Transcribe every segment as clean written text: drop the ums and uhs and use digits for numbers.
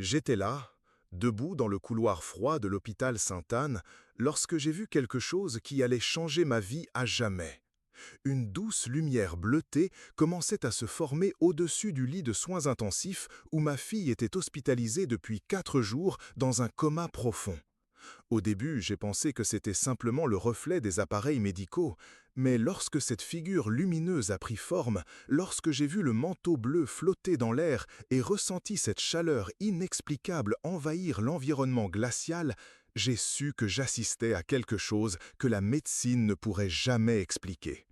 J'étais là, debout dans le couloir froid de l'hôpital Sainte-Anne, lorsque j'ai vu quelque chose qui allait changer ma vie à jamais. Une douce lumière bleutée commençait à se former au-dessus du lit de soins intensifs où ma fille était hospitalisée depuis 4 jours dans un coma profond. Au début, j'ai pensé que c'était simplement le reflet des appareils médicaux, mais lorsque cette figure lumineuse a pris forme, lorsque j'ai vu le manteau bleu flotter dans l'air et ressenti cette chaleur inexplicable envahir l'environnement glacial, j'ai su que j'assistais à quelque chose que la médecine ne pourrait jamais expliquer.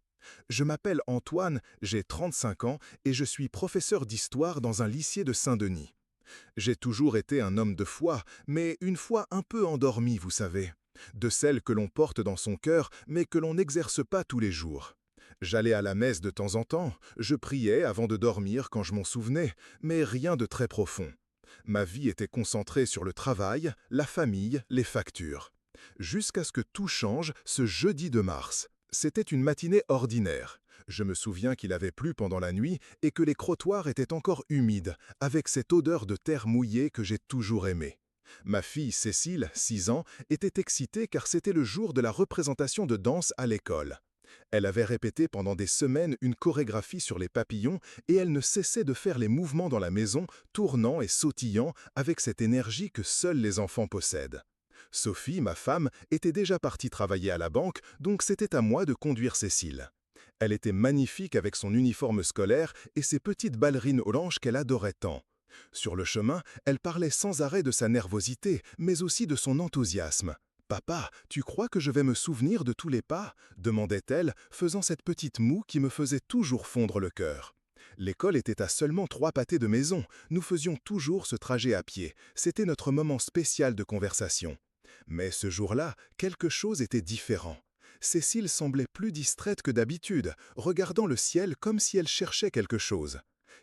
Je m'appelle Antoine, j'ai 35 ans et je suis professeur d'histoire dans un lycée de Saint-Denis. J'ai toujours été un homme de foi, mais une foi un peu endormie, vous savez. De celle que l'on porte dans son cœur, mais que l'on n'exerce pas tous les jours. J'allais à la messe de temps en temps, je priais avant de dormir quand je m'en souvenais, mais rien de très profond. Ma vie était concentrée sur le travail, la famille, les factures. Jusqu'à ce que tout change ce jeudi de mars. C'était une matinée ordinaire. Je me souviens qu'il avait plu pendant la nuit et que les crottoirs étaient encore humides, avec cette odeur de terre mouillée que j'ai toujours aimée. Ma fille Cécile, 6 ans, était excitée car c'était le jour de la représentation de danse à l'école. Elle avait répété pendant des semaines une chorégraphie sur les papillons et elle ne cessait de faire les mouvements dans la maison, tournant et sautillant avec cette énergie que seuls les enfants possèdent. Sophie, ma femme, était déjà partie travailler à la banque, donc c'était à moi de conduire Cécile. Elle était magnifique avec son uniforme scolaire et ses petites ballerines oranges qu'elle adorait tant. Sur le chemin, elle parlait sans arrêt de sa nervosité, mais aussi de son enthousiasme. « Papa, tu crois que je vais me souvenir de tous les pas ?» demandait-elle, faisant cette petite moue qui me faisait toujours fondre le cœur. L'école était à seulement 3 pâtés de maison, nous faisions toujours ce trajet à pied, c'était notre moment spécial de conversation. Mais ce jour-là, quelque chose était différent. Cécile semblait plus distraite que d'habitude, regardant le ciel comme si elle cherchait quelque chose.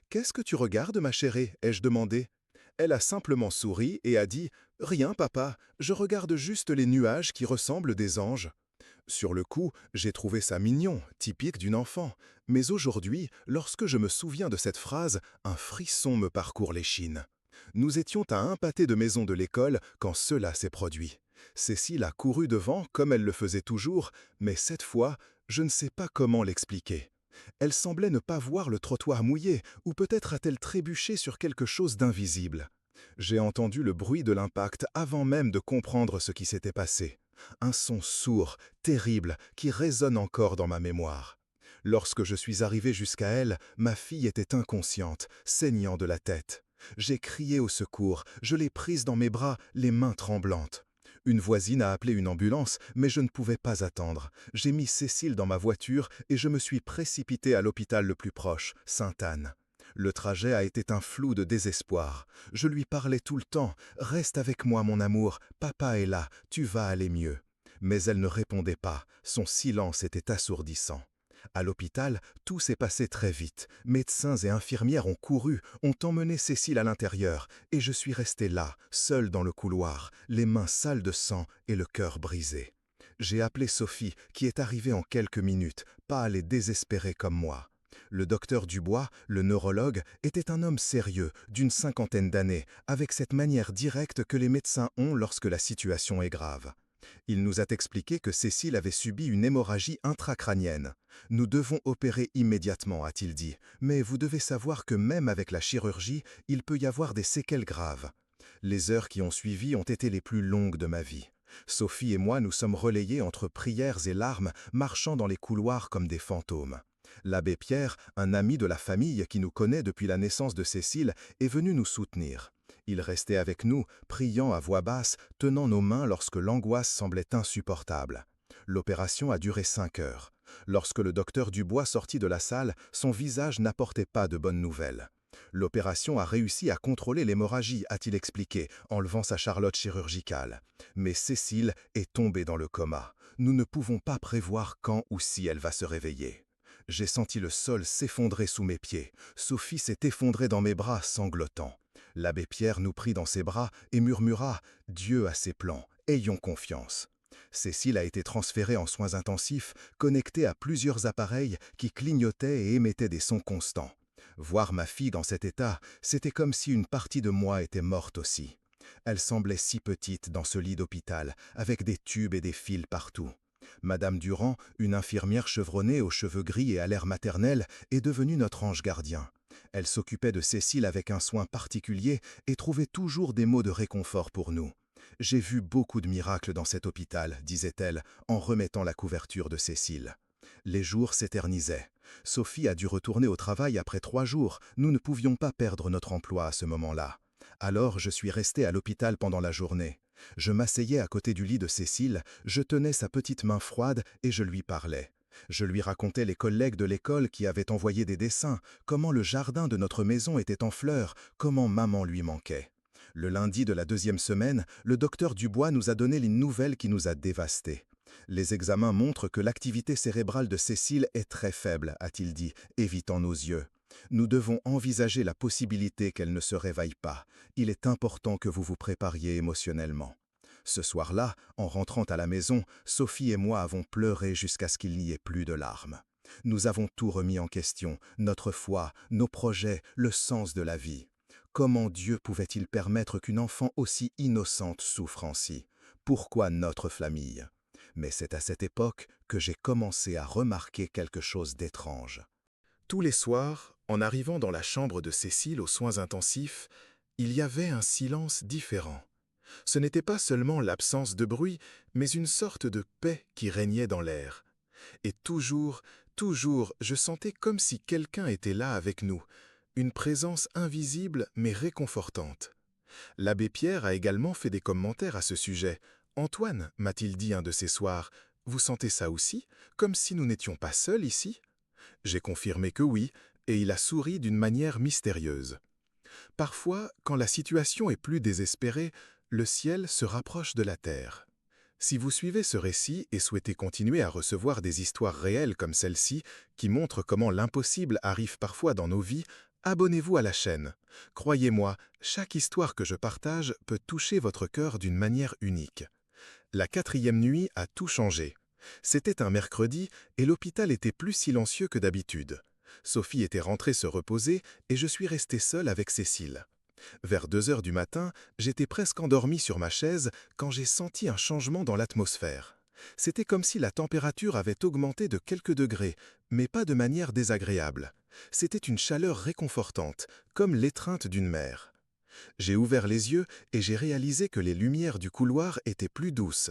« Qu'est-ce que tu regardes, ma chérie ?» ai-je demandé. Elle a simplement souri et a dit « Rien, papa, je regarde juste les nuages qui ressemblent des anges. » Sur le coup, j'ai trouvé ça mignon, typique d'une enfant. Mais aujourd'hui, lorsque je me souviens de cette phrase, un frisson me parcourt l'échine. Nous étions à un pâté de maison de l'école quand cela s'est produit. Cécile a couru devant comme elle le faisait toujours, mais cette fois, je ne sais pas comment l'expliquer. Elle semblait ne pas voir le trottoir mouillé, ou peut-être a-t-elle trébuché sur quelque chose d'invisible. J'ai entendu le bruit de l'impact avant même de comprendre ce qui s'était passé. Un son sourd, terrible, qui résonne encore dans ma mémoire. Lorsque je suis arrivé jusqu'à elle, ma fille était inconsciente, saignant de la tête. J'ai crié au secours, je l'ai prise dans mes bras, les mains tremblantes. Une voisine a appelé une ambulance, mais je ne pouvais pas attendre. J'ai mis Cécile dans ma voiture et je me suis précipité à l'hôpital le plus proche, Sainte-Anne. Le trajet a été un flou de désespoir. Je lui parlais tout le temps. « Reste avec moi, mon amour. Papa est là. Tu vas aller mieux. » Mais elle ne répondait pas. Son silence était assourdissant. À l'hôpital, tout s'est passé très vite. Médecins et infirmières ont couru, ont emmené Cécile à l'intérieur, et je suis resté là, seul dans le couloir, les mains sales de sang et le cœur brisé. J'ai appelé Sophie, qui est arrivée en quelques minutes, pâle et désespérée comme moi. Le docteur Dubois, le neurologue, était un homme sérieux, d'une 50aine d'années, avec cette manière directe que les médecins ont lorsque la situation est grave. Il nous a expliqué que Cécile avait subi une hémorragie intracrânienne. « Nous devons opérer immédiatement », a-t-il dit, « mais vous devez savoir que même avec la chirurgie, il peut y avoir des séquelles graves. » Les heures qui ont suivi ont été les plus longues de ma vie. Sophie et moi nous sommes relayés entre prières et larmes, marchant dans les couloirs comme des fantômes. L'abbé Pierre, un ami de la famille qui nous connaît depuis la naissance de Cécile, est venu nous soutenir. Il restait avec nous, priant à voix basse, tenant nos mains lorsque l'angoisse semblait insupportable. L'opération a duré 5 heures. Lorsque le docteur Dubois sortit de la salle, son visage n'apportait pas de bonnes nouvelles. L'opération a réussi à contrôler l'hémorragie, a-t-il expliqué, en levant sa charlotte chirurgicale. Mais Cécile est tombée dans le coma. Nous ne pouvons pas prévoir quand ou si elle va se réveiller. J'ai senti le sol s'effondrer sous mes pieds. Sophie s'est effondrée dans mes bras, sanglotant. L'abbé Pierre nous prit dans ses bras et murmura « Dieu a ses plans, ayons confiance ». Cécile a été transférée en soins intensifs, connectée à plusieurs appareils qui clignotaient et émettaient des sons constants. Voir ma fille dans cet état, c'était comme si une partie de moi était morte aussi. Elle semblait si petite dans ce lit d'hôpital, avec des tubes et des fils partout. Madame Durand, une infirmière chevronnée aux cheveux gris et à l'air maternel, est devenue notre ange gardien. Elle s'occupait de Cécile avec un soin particulier et trouvait toujours des mots de réconfort pour nous. J'ai vu beaucoup de miracles dans cet hôpital, disait-elle, en remettant la couverture de Cécile. Les jours s'éternisaient. Sophie a dû retourner au travail après 3 jours. Nous ne pouvions pas perdre notre emploi à ce moment-là. Alors je suis resté à l'hôpital pendant la journée. Je m'asseyais à côté du lit de Cécile, je tenais sa petite main froide et je lui parlais. Je lui racontais les collègues de l'école qui avaient envoyé des dessins, comment le jardin de notre maison était en fleurs, comment maman lui manquait. Le lundi de la 2e semaine, le docteur Dubois nous a donné une nouvelle qui nous a dévastés. Les examens montrent que l'activité cérébrale de Cécile est très faible, a-t-il dit, évitant nos yeux. Nous devons envisager la possibilité qu'elle ne se réveille pas. Il est important que vous vous prépariez émotionnellement. Ce soir-là, en rentrant à la maison, Sophie et moi avons pleuré jusqu'à ce qu'il n'y ait plus de larmes. Nous avons tout remis en question, notre foi, nos projets, le sens de la vie. Comment Dieu pouvait-il permettre qu'une enfant aussi innocente souffre ainsi? Pourquoi notre famille? Mais c'est à cette époque que j'ai commencé à remarquer quelque chose d'étrange. Tous les soirs, en arrivant dans la chambre de Cécile aux soins intensifs, il y avait un silence différent. Ce n'était pas seulement l'absence de bruit, mais une sorte de paix qui régnait dans l'air. Et toujours, je sentais comme si quelqu'un était là avec nous, une présence invisible mais réconfortante. L'abbé Pierre a également fait des commentaires à ce sujet. « Antoine, m'a-t-il dit un de ces soirs, vous sentez ça aussi, comme si nous n'étions pas seuls ici ?» J'ai confirmé que oui, et il a souri d'une manière mystérieuse. Parfois, quand la situation est plus désespérée, le ciel se rapproche de la terre. Si vous suivez ce récit et souhaitez continuer à recevoir des histoires réelles comme celle-ci, qui montrent comment l'impossible arrive parfois dans nos vies, abonnez-vous à la chaîne. Croyez-moi, chaque histoire que je partage peut toucher votre cœur d'une manière unique. La 4e nuit a tout changé. C'était un mercredi et l'hôpital était plus silencieux que d'habitude. Sophie était rentrée se reposer et je suis resté seul avec Cécile. Vers 2 heures du matin, j'étais presque endormi sur ma chaise quand j'ai senti un changement dans l'atmosphère. C'était comme si la température avait augmenté de quelques degrés, mais pas de manière désagréable. C'était une chaleur réconfortante, comme l'étreinte d'une mer. J'ai ouvert les yeux et j'ai réalisé que les lumières du couloir étaient plus douces.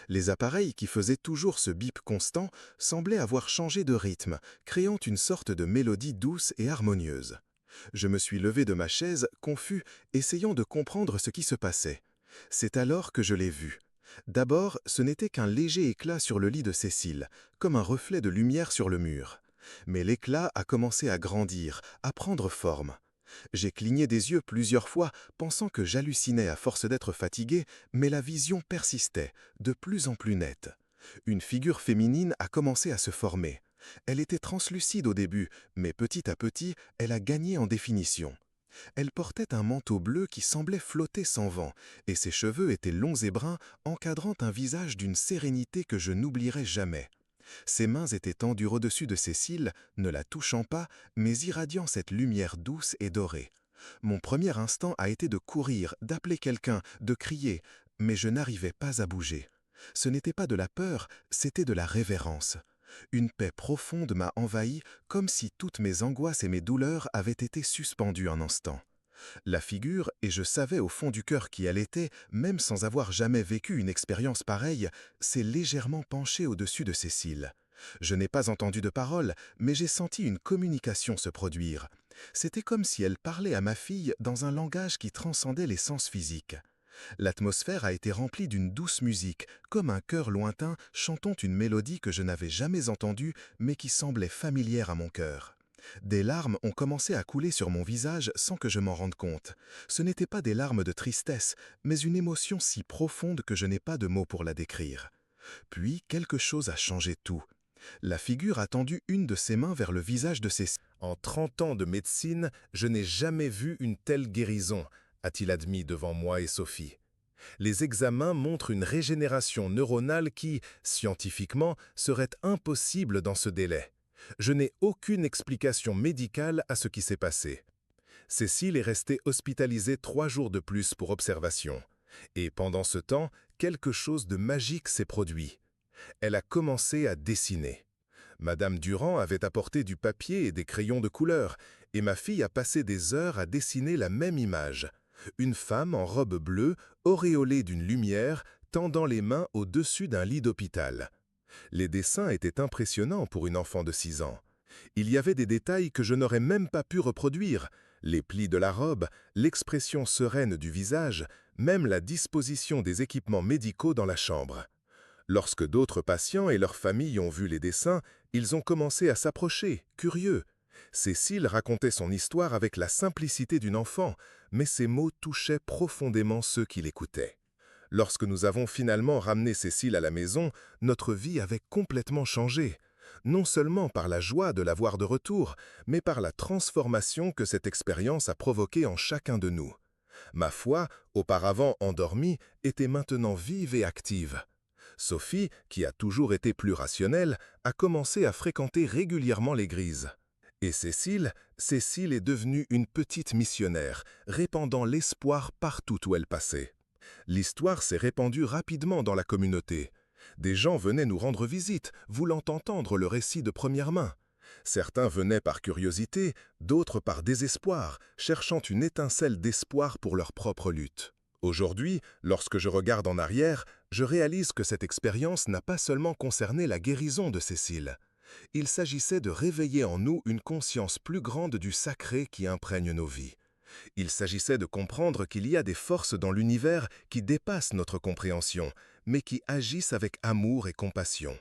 Les appareils qui faisaient toujours ce bip constant semblaient avoir changé de rythme, créant une sorte de mélodie douce et harmonieuse. Je me suis levé de ma chaise, confus, essayant de comprendre ce qui se passait. C'est alors que je l'ai vu. D'abord, ce n'était qu'un léger éclat sur le lit de Cécile, comme un reflet de lumière sur le mur. Mais l'éclat a commencé à grandir, à prendre forme. J'ai cligné des yeux plusieurs fois, pensant que j'hallucinais à force d'être fatigué, mais la vision persistait, de plus en plus nette. Une figure féminine a commencé à se former. Elle était translucide au début, mais petit à petit, elle a gagné en définition. Elle portait un manteau bleu qui semblait flotter sans vent, et ses cheveux étaient longs et bruns, encadrant un visage d'une sérénité que je n'oublierai jamais. Ses mains étaient tendues au-dessus de Cécile, ne la touchant pas, mais irradiant cette lumière douce et dorée. Mon premier instant a été de courir, d'appeler quelqu'un, de crier, mais je n'arrivais pas à bouger. Ce n'était pas de la peur, c'était de la révérence. Une paix profonde m'a envahi, comme si toutes mes angoisses et mes douleurs avaient été suspendues un instant. La figure, et je savais au fond du cœur qui elle était, même sans avoir jamais vécu une expérience pareille, s'est légèrement penchée au-dessus de Cécile. Je n'ai pas entendu de parole, mais j'ai senti une communication se produire. C'était comme si elle parlait à ma fille dans un langage qui transcendait les sens physiques. L'atmosphère a été remplie d'une douce musique, comme un chœur lointain chantant une mélodie que je n'avais jamais entendue, mais qui semblait familière à mon cœur. Des larmes ont commencé à couler sur mon visage sans que je m'en rende compte. Ce n'étaient pas des larmes de tristesse, mais une émotion si profonde que je n'ai pas de mots pour la décrire. Puis quelque chose a changé tout. La figure a tendu une de ses mains vers le visage de Cécile. « En 30 ans de médecine, je n'ai jamais vu une telle guérison », a-t-il admis devant moi et Sophie. Les examens montrent une régénération neuronale qui, scientifiquement, serait impossible dans ce délai. Je n'ai aucune explication médicale à ce qui s'est passé. Cécile est restée hospitalisée 3 jours de plus pour observation. Et pendant ce temps, quelque chose de magique s'est produit. Elle a commencé à dessiner. Madame Durand avait apporté du papier et des crayons de couleur, et ma fille a passé des heures à dessiner la même image. Une femme en robe bleue, auréolée d'une lumière, tendant les mains au-dessus d'un lit d'hôpital. Les dessins étaient impressionnants pour une enfant de 6 ans. Il y avait des détails que je n'aurais même pas pu reproduire. Les plis de la robe, l'expression sereine du visage, même la disposition des équipements médicaux dans la chambre. Lorsque d'autres patients et leurs familles ont vu les dessins, ils ont commencé à s'approcher, curieux. Cécile racontait son histoire avec la simplicité d'une enfant, mais ses mots touchaient profondément ceux qui l'écoutaient. Lorsque nous avons finalement ramené Cécile à la maison, notre vie avait complètement changé. Non seulement par la joie de la voir de retour, mais par la transformation que cette expérience a provoquée en chacun de nous. Ma foi, auparavant endormie, était maintenant vive et active. Sophie, qui a toujours été plus rationnelle, a commencé à fréquenter régulièrement l'église. Et Cécile est devenue une petite missionnaire, répandant l'espoir partout où elle passait. L'histoire s'est répandue rapidement dans la communauté. Des gens venaient nous rendre visite, voulant entendre le récit de première main. Certains venaient par curiosité, d'autres par désespoir, cherchant une étincelle d'espoir pour leur propre lutte. Aujourd'hui, lorsque je regarde en arrière, je réalise que cette expérience n'a pas seulement concerné la guérison de Cécile. Il s'agissait de réveiller en nous une conscience plus grande du sacré qui imprègne nos vies. Il s'agissait de comprendre qu'il y a des forces dans l'univers qui dépassent notre compréhension, mais qui agissent avec amour et compassion.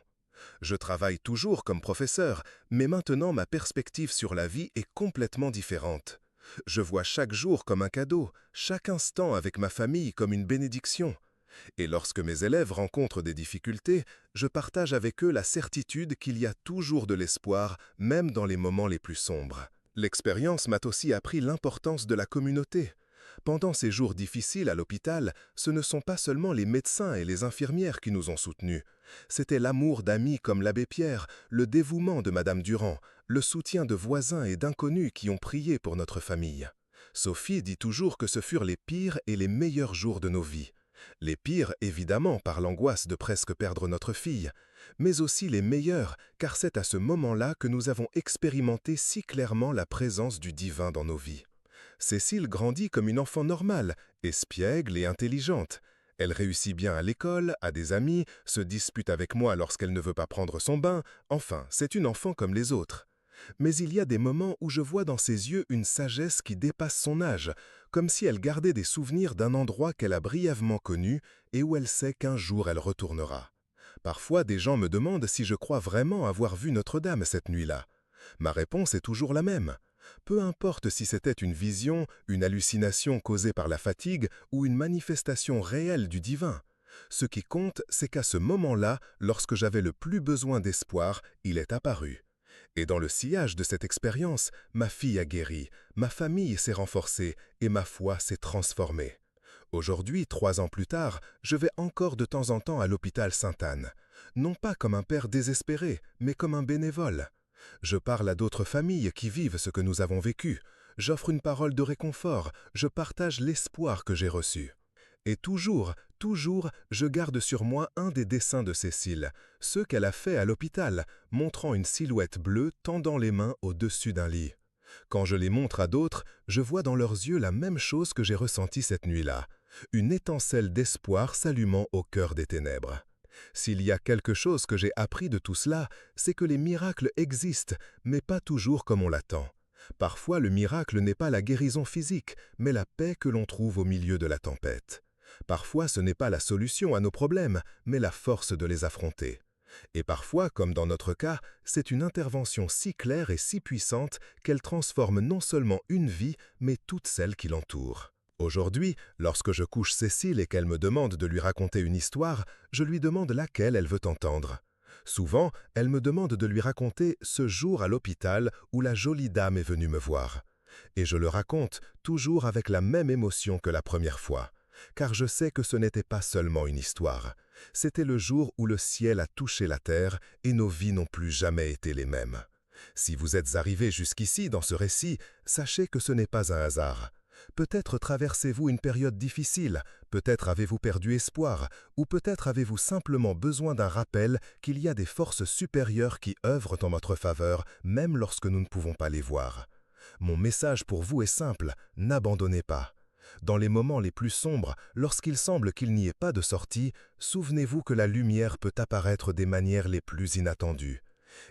Je travaille toujours comme professeur, mais maintenant ma perspective sur la vie est complètement différente. Je vois chaque jour comme un cadeau, chaque instant avec ma famille comme une bénédiction. Et lorsque mes élèves rencontrent des difficultés, je partage avec eux la certitude qu'il y a toujours de l'espoir, même dans les moments les plus sombres. L'expérience m'a aussi appris l'importance de la communauté. Pendant ces jours difficiles à l'hôpital, ce ne sont pas seulement les médecins et les infirmières qui nous ont soutenus. C'était l'amour d'amis comme l'abbé Pierre, le dévouement de Madame Durand, le soutien de voisins et d'inconnus qui ont prié pour notre famille. Sophie dit toujours que ce furent les pires et les meilleurs jours de nos vies. Les pires, évidemment, par l'angoisse de presque perdre notre fille, mais aussi les meilleurs, car c'est à ce moment-là que nous avons expérimenté si clairement la présence du divin dans nos vies. Cécile grandit comme une enfant normale, espiègle et intelligente. Elle réussit bien à l'école, a des amis, se dispute avec moi lorsqu'elle ne veut pas prendre son bain, enfin, c'est une enfant comme les autres. Mais il y a des moments où je vois dans ses yeux une sagesse qui dépasse son âge, comme si elle gardait des souvenirs d'un endroit qu'elle a brièvement connu et où elle sait qu'un jour elle retournera. Parfois, des gens me demandent si je crois vraiment avoir vu Notre-Dame cette nuit-là. Ma réponse est toujours la même. Peu importe si c'était une vision, une hallucination causée par la fatigue ou une manifestation réelle du divin. Ce qui compte, c'est qu'à ce moment-là, lorsque j'avais le plus besoin d'espoir, il est apparu. Et dans le sillage de cette expérience, ma fille a guéri, ma famille s'est renforcée et ma foi s'est transformée. Aujourd'hui, 3 ans plus tard, je vais encore de temps en temps à l'hôpital Sainte-Anne. Non pas comme un père désespéré, mais comme un bénévole. Je parle à d'autres familles qui vivent ce que nous avons vécu. J'offre une parole de réconfort, je partage l'espoir que j'ai reçu. Et toujours, je garde sur moi un des dessins de Cécile, ceux qu'elle a fait à l'hôpital, montrant une silhouette bleue tendant les mains au-dessus d'un lit. Quand je les montre à d'autres, je vois dans leurs yeux la même chose que j'ai ressentie cette nuit-là, une étincelle d'espoir s'allumant au cœur des ténèbres. S'il y a quelque chose que j'ai appris de tout cela, c'est que les miracles existent, mais pas toujours comme on l'attend. Parfois, le miracle n'est pas la guérison physique, mais la paix que l'on trouve au milieu de la tempête. Parfois, ce n'est pas la solution à nos problèmes, mais la force de les affronter. Et parfois, comme dans notre cas, c'est une intervention si claire et si puissante qu'elle transforme non seulement une vie, mais toutes celles qui l'entourent. Aujourd'hui, lorsque je couche Cécile et qu'elle me demande de lui raconter une histoire, je lui demande laquelle elle veut entendre. Souvent, elle me demande de lui raconter ce jour à l'hôpital où la jolie dame est venue me voir. Et je le raconte toujours avec la même émotion que la première fois. Car je sais que ce n'était pas seulement une histoire. C'était le jour où le ciel a touché la terre et nos vies n'ont plus jamais été les mêmes. Si vous êtes arrivé jusqu'ici dans ce récit, sachez que ce n'est pas un hasard. Peut-être traversez-vous une période difficile, peut-être avez-vous perdu espoir, ou peut-être avez-vous simplement besoin d'un rappel qu'il y a des forces supérieures qui œuvrent en notre faveur, même lorsque nous ne pouvons pas les voir. Mon message pour vous est simple, n'abandonnez pas. Dans les moments les plus sombres, lorsqu'il semble qu'il n'y ait pas de sortie, souvenez-vous que la lumière peut apparaître des manières les plus inattendues.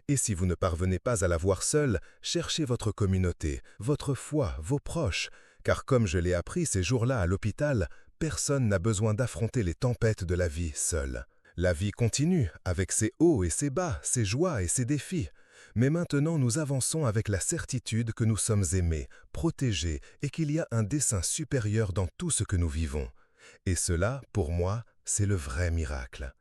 Et si vous ne parvenez pas à la voir seule, cherchez votre communauté, votre foi, vos proches, car comme je l'ai appris ces jours-là à l'hôpital, personne n'a besoin d'affronter les tempêtes de la vie seul. La vie continue, avec ses hauts et ses bas, ses joies et ses défis. Mais maintenant nous avançons avec la certitude que nous sommes aimés, protégés et qu'il y a un dessein supérieur dans tout ce que nous vivons. Et cela, pour moi, c'est le vrai miracle.